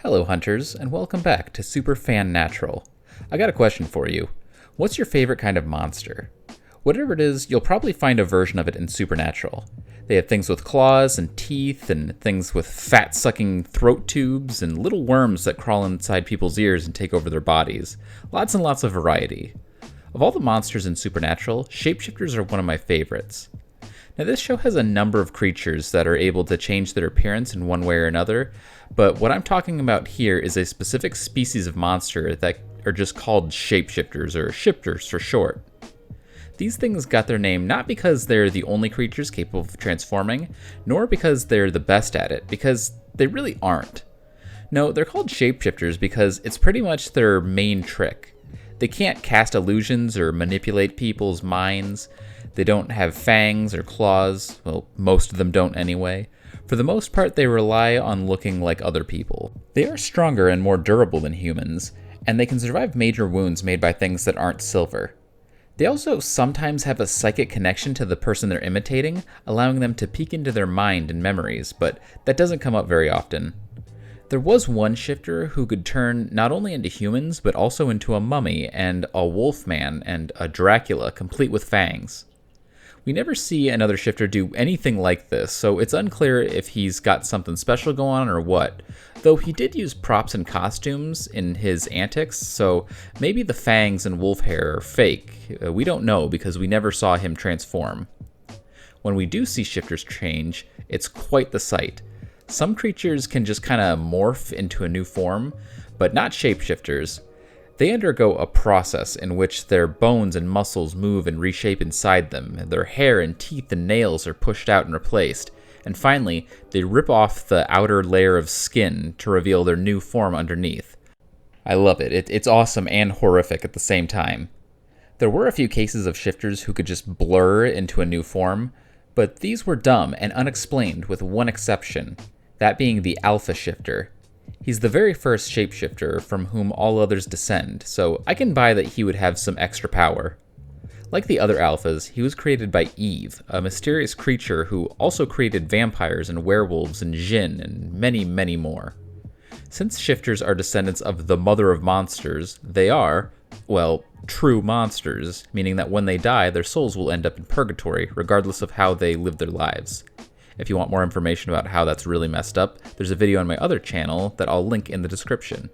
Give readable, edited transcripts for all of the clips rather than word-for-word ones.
Hello hunters, and welcome back to Superfan Natural. I got a question for you. What's your favorite kind of monster? Whatever it is, you'll probably find a version of it in Supernatural. They have things with claws and teeth, and things with fat-sucking throat tubes, and little worms that crawl inside people's ears and take over their bodies. Lots and lots of variety. Of all the monsters in Supernatural, shapeshifters are one of my favorites. Now, this show has a number of creatures that are able to change their appearance in one way or another, but what I'm talking about here is a specific species of monster that are just called shapeshifters, or shifters for short. These things got their name not because they're the only creatures capable of transforming, nor because they're the best at it, because they really aren't. No, they're called shapeshifters because it's pretty much their main trick. They can't cast illusions or manipulate people's minds. They don't have fangs or claws. Well, most of them don't anyway. For the most part, they rely on looking like other people. They are stronger and more durable than humans, and they can survive major wounds made by things that aren't silver. They also sometimes have a psychic connection to the person they're imitating, allowing them to peek into their mind and memories, but that doesn't come up very often. There was one shifter who could turn not only into humans, but also into a mummy and a wolfman and a Dracula, complete with fangs. We never see another shifter do anything like this, so it's unclear if he's got something special going on or what, though he did use props and costumes in his antics, so maybe the fangs and wolf hair are fake. We don't know because we never saw him transform. When we do see shifters change, it's quite the sight. Some creatures can just kind of morph into a new form, but not shapeshifters. They undergo a process in which their bones and muscles move and reshape inside them, and their hair and teeth and nails are pushed out and replaced, and finally, they rip off the outer layer of skin to reveal their new form underneath. I love it. It's awesome and horrific at the same time. There were a few cases of shifters who could just blur into a new form, but these were dumb and unexplained with one exception, that being the alpha shifter. He's the very first shapeshifter from whom all others descend, so I can buy that he would have some extra power. Like the other alphas, he was created by Eve, a mysterious creature who also created vampires and werewolves and Jinn and many, many more. Since shifters are descendants of the mother of monsters, they are, well, true monsters, meaning that when they die, their souls will end up in purgatory, regardless of how they live their lives. If you want more information about how that's really messed up, there's a video on my other channel that I'll link in the description.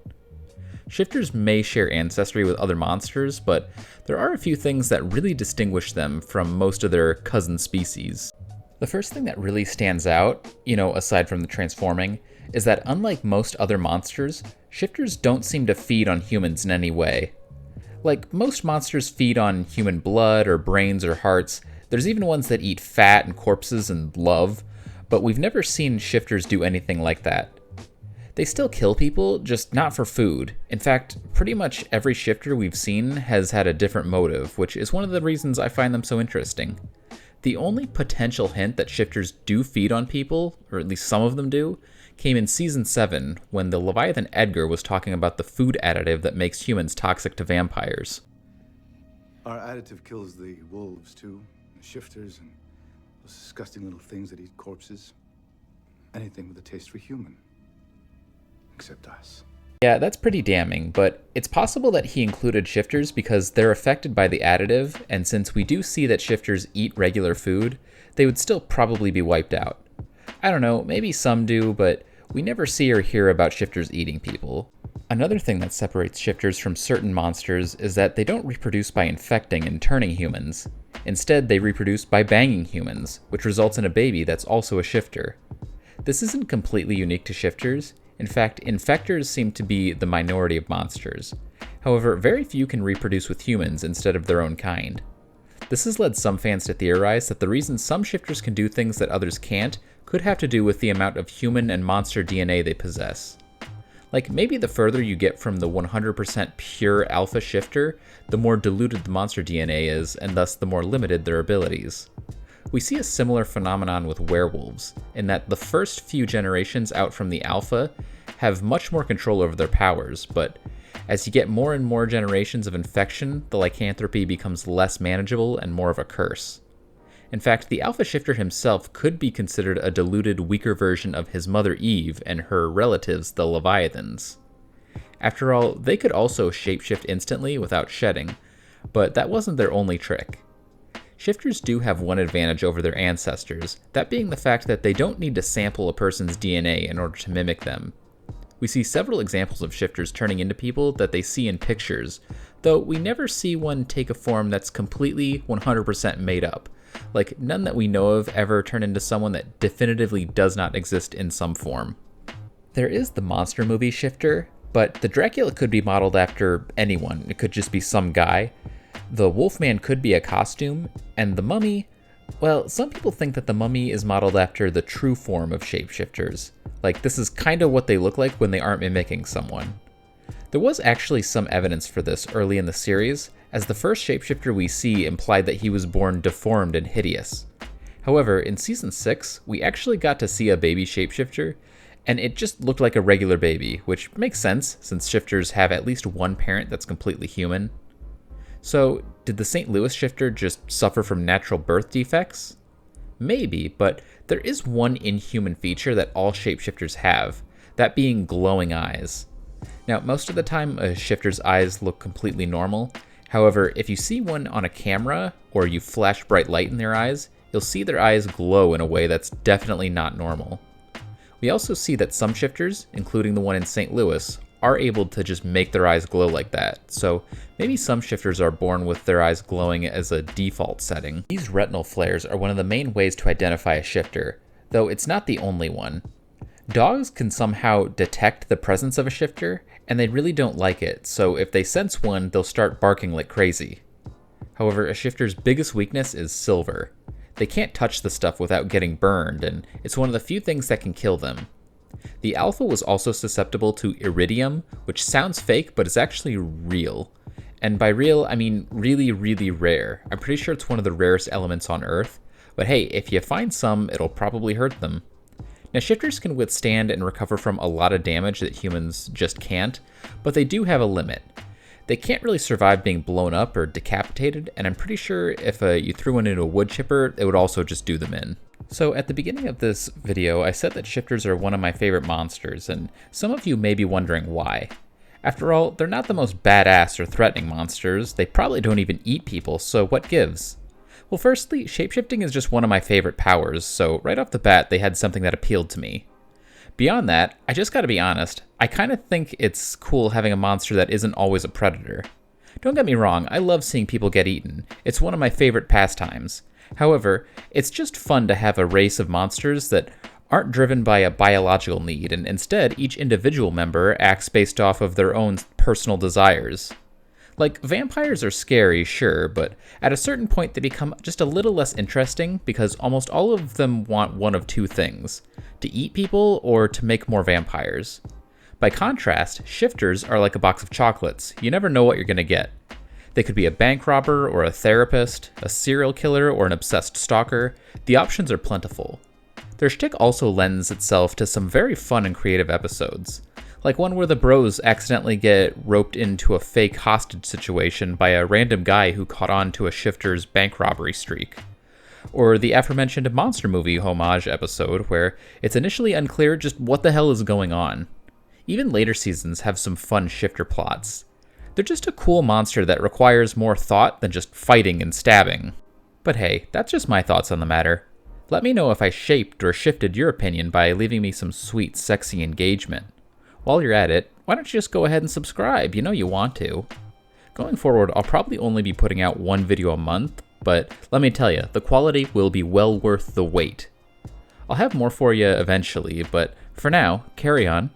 Shifters may share ancestry with other monsters, but there are a few things that really distinguish them from most of their cousin species. The first thing that really stands out, aside from the transforming, is that unlike most other monsters, shifters don't seem to feed on humans in any way. Like most monsters feed on human blood or brains or hearts, there's even ones that eat fat and corpses and love, but we've never seen shifters do anything like that. They still kill people, just not for food. In fact, pretty much every shifter we've seen has had a different motive, which is one of the reasons I find them so interesting. The only potential hint that shifters do feed on people, or at least some of them do, came in Season 7, when the Leviathan Edgar was talking about the food additive that makes humans toxic to vampires. Our additive kills the wolves, too. The shifters and those disgusting little things that eat corpses. Anything with a taste for human. Except us. Yeah, that's pretty damning, but it's possible that he included shifters because they're affected by the additive, and since we do see that shifters eat regular food, they would still probably be wiped out. I don't know, maybe some do, but we never see or hear about shifters eating people. Another thing that separates shifters from certain monsters is that they don't reproduce by infecting and turning humans. Instead, they reproduce by banging humans, which results in a baby that's also a shifter. This isn't completely unique to shifters. In fact, infectors seem to be the minority of monsters. However, very few can reproduce with humans instead of their own kind. This has led some fans to theorize that the reason some shifters can do things that others can't could have to do with the amount of human and monster DNA they possess. Like, maybe the further you get from the 100% pure alpha shifter, the more diluted the monster DNA is, and thus the more limited their abilities. We see a similar phenomenon with werewolves, in that the first few generations out from the alpha have much more control over their powers, but as you get more and more generations of infection, the lycanthropy becomes less manageable and more of a curse. In fact, the Alpha Shifter himself could be considered a diluted, weaker version of his mother Eve and her relatives, the Leviathans. After all, they could also shapeshift instantly without shedding, but that wasn't their only trick. Shifters do have one advantage over their ancestors, that being the fact that they don't need to sample a person's DNA in order to mimic them. We see several examples of shifters turning into people that they see in pictures, though we never see one take a form that's completely 100% made up. Like, none that we know of ever turn into someone that definitively does not exist in some form. There is the monster movie Shifter, but the Dracula could be modeled after anyone. It could just be some guy. The Wolfman could be a costume, and the Mummy, well, some people think that the Mummy is modeled after the true form of shapeshifters. Like, this is kind of what they look like when they aren't mimicking someone. There was actually some evidence for this early in the series, as the first shapeshifter we see implied that he was born deformed and hideous. However, in Season 6, we actually got to see a baby shapeshifter, and it just looked like a regular baby, which makes sense since shifters have at least one parent that's completely human. So, did the St. Louis shifter just suffer from natural birth defects? Maybe, but there is one inhuman feature that all shapeshifters have, that being glowing eyes. Now, most of the time, a shifter's eyes look completely normal. However, if you see one on a camera, or you flash bright light in their eyes, you'll see their eyes glow in a way that's definitely not normal. We also see that some shifters, including the one in St. Louis, are able to just make their eyes glow like that, so maybe some shifters are born with their eyes glowing as a default setting. These retinal flares are one of the main ways to identify a shifter, though it's not the only one. Dogs can somehow detect the presence of a shifter, and they really don't like it, so if they sense one, they'll start barking like crazy. However, a shifter's biggest weakness is silver. They can't touch the stuff without getting burned, and it's one of the few things that can kill them. The alpha was also susceptible to iridium, which sounds fake, but is actually real. And by real, I mean really, really rare. I'm pretty sure it's one of the rarest elements on Earth, but hey, if you find some, it'll probably hurt them. Now, shifters can withstand and recover from a lot of damage that humans just can't, but they do have a limit. They can't really survive being blown up or decapitated, and I'm pretty sure if you threw one into a wood chipper, it would also just do them in. So at the beginning of this video, I said that shifters are one of my favorite monsters, and some of you may be wondering why. After all, they're not the most badass or threatening monsters, they probably don't even eat people, so what gives? Well, firstly, shapeshifting is just one of my favorite powers, so right off the bat, they had something that appealed to me. Beyond that, I just gotta be honest, I kinda think it's cool having a monster that isn't always a predator. Don't get me wrong, I love seeing people get eaten. It's one of my favorite pastimes. However, it's just fun to have a race of monsters that aren't driven by a biological need, and instead each individual member acts based off of their own personal desires. Like, vampires are scary, sure, but at a certain point they become just a little less interesting because almost all of them want one of two things: to eat people or to make more vampires. By contrast, shifters are like a box of chocolates. You never know what you're gonna get. They could be a bank robber or a therapist, a serial killer or an obsessed stalker. The options are plentiful. Their shtick also lends itself to some very fun and creative episodes, like one where the bros accidentally get roped into a fake hostage situation by a random guy who caught on to a shifter's bank robbery streak. Or the aforementioned monster movie homage episode where it's initially unclear just what the hell is going on. Even later seasons have some fun shifter plots. They're just a cool monster that requires more thought than just fighting and stabbing. But hey, that's just my thoughts on the matter. Let me know if I shaped or shifted your opinion by leaving me some sweet, sexy engagement. While you're at it, why don't you just go ahead and subscribe? You know you want to. Going forward, I'll probably only be putting out one video a month, but let me tell you, the quality will be well worth the wait. I'll have more for you eventually, but for now, carry on.